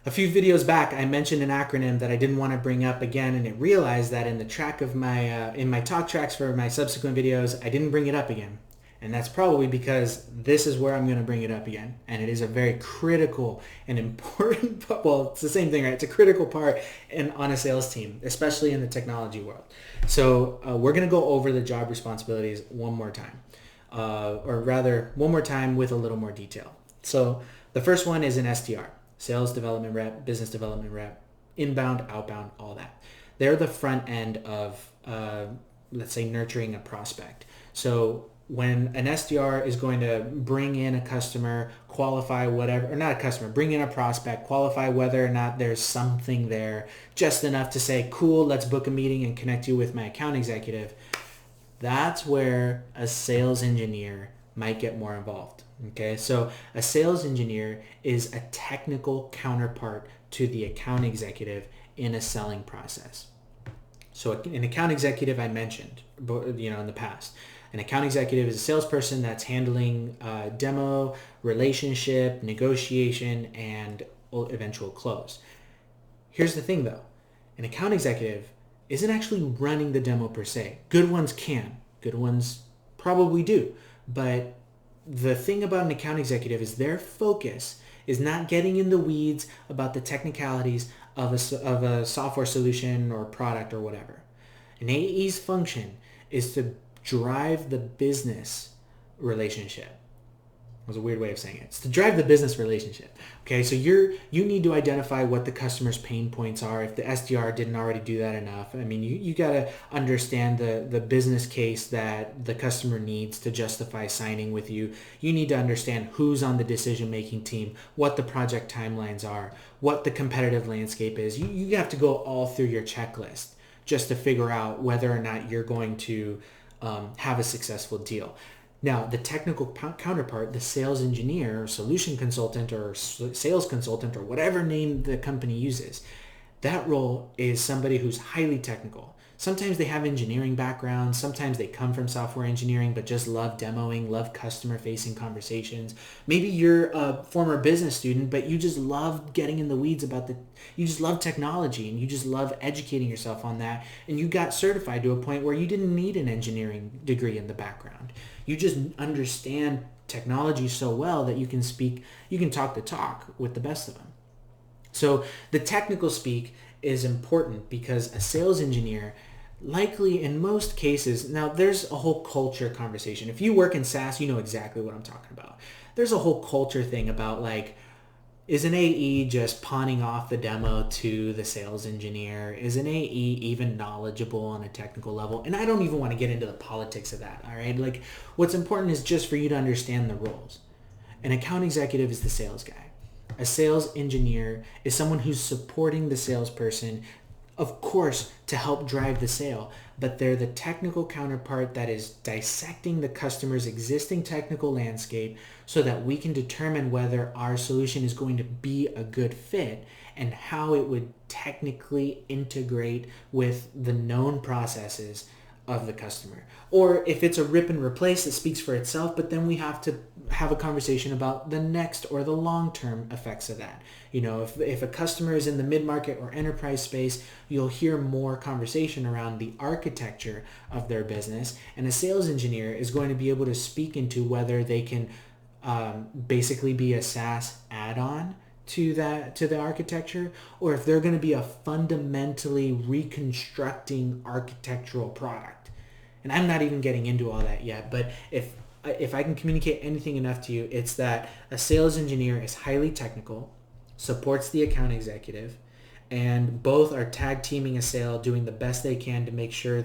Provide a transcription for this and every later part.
A few videos back, I mentioned an acronym that I didn't want to bring up again, and it realized that in the track of my in my talk tracks for my subsequent videos, I didn't bring it up again. And that's probably because this is where I'm going to bring it up again. And it is a very critical and important, well, it's the same thing, right? It's a critical part on a sales team, especially in the technology world. So we're going to go over the job responsibilities one more time, or rather one more time with a little more detail. So the first one is an SDR, sales development rep, business development rep, inbound, outbound, all that. They're the front end of, let's say, nurturing a prospect. So when an SDR is going to bring in a customer, qualify whatever, or not a customer, bring in a prospect, qualify whether or not there's something there, just enough to say, cool, let's book a meeting and connect you with my account executive. That's where a sales engineer might get more involved. Okay, so a sales engineer is a technical counterpart to the account executive in a selling process. So an account executive I mentioned, in the past. An account executive is a salesperson that's handling demo, relationship, negotiation, and eventual close. Here's the thing though. An account executive isn't actually running the demo per se. Good ones can. Good ones probably do. But the thing about an account executive is their focus is not getting in the weeds about the technicalities of a software solution or product or whatever. An AE's function is to drive the business relationship. That was a weird way of saying it. It's to drive the business relationship. Okay, so you need to identify what the customer's pain points are. If the SDR didn't already do that enough, I mean, you got to understand the business case that the customer needs to justify signing with you. You need to understand who's on the decision-making team, what the project timelines are, what the competitive landscape is. You have to go all through your checklist just to figure out whether or not you're going to have a successful deal. Now, the technical counterpart, the sales engineer, or solution consultant, or sales consultant, or whatever name the company uses, that role is somebody who's highly technical. Sometimes they have engineering backgrounds. Sometimes they come from software engineering, but just love demoing, love customer-facing conversations. Maybe you're a former business student, but you just love getting in the weeds you just love technology, and you just love educating yourself on that. And you got certified to a point where you didn't need an engineering degree in the background. You just understand technology so well that you can talk the talk with the best of them. So the technical speak is important because a sales engineer, likely in most cases, now there's a whole culture conversation. If you work in SaaS, you know exactly what I'm talking about. There's a whole culture thing about is an AE just pawning off the demo to the sales engineer? Is an AE even knowledgeable on a technical level? And I don't even want to get into the politics of that, all right? What's important is just for you to understand the roles. An account executive is the sales guy. A sales engineer is someone who's supporting the salesperson, of course, to help drive the sale, but they're the technical counterpart that is dissecting the customer's existing technical landscape so that we can determine whether our solution is going to be a good fit and how it would technically integrate with the known processes of the customer. Or if it's a rip and replace, it speaks for itself, but then we have to have a conversation about the next or the long-term effects of that. If a customer is in the mid-market or enterprise space, you'll hear more conversation around the architecture of their business, and a sales engineer is going to be able to speak into whether they can basically be a SaaS add-on to the architecture, or if they're going to be a fundamentally reconstructing architectural product. And I'm not even getting into all that yet, but if I can communicate anything enough to you, it's that a sales engineer is highly technical, supports the account executive, and both are tag teaming a sale, doing the best they can to make sure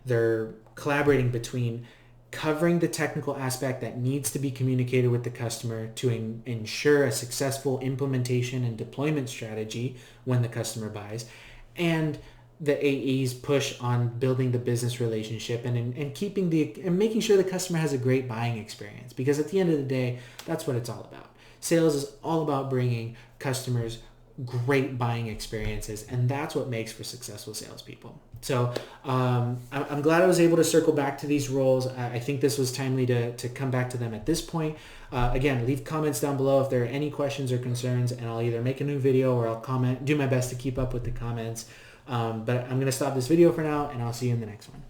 they're collaborating between covering the technical aspect that needs to be communicated with the customer to ensure a successful implementation and deployment strategy when the customer buys, and the AE's push on building the business relationship and making sure the customer has a great buying experience. Because at the end of the day, that's what it's all about. Sales is all about bringing customers great buying experiences, and that's what makes for successful salespeople. So I'm glad I was able to circle back to these roles. I think this was timely to come back to them at this point. Again, leave comments down below if there are any questions or concerns, and I'll either make a new video or I'll do my best to keep up with the comments. But I'm going to stop this video for now, and I'll see you in the next one.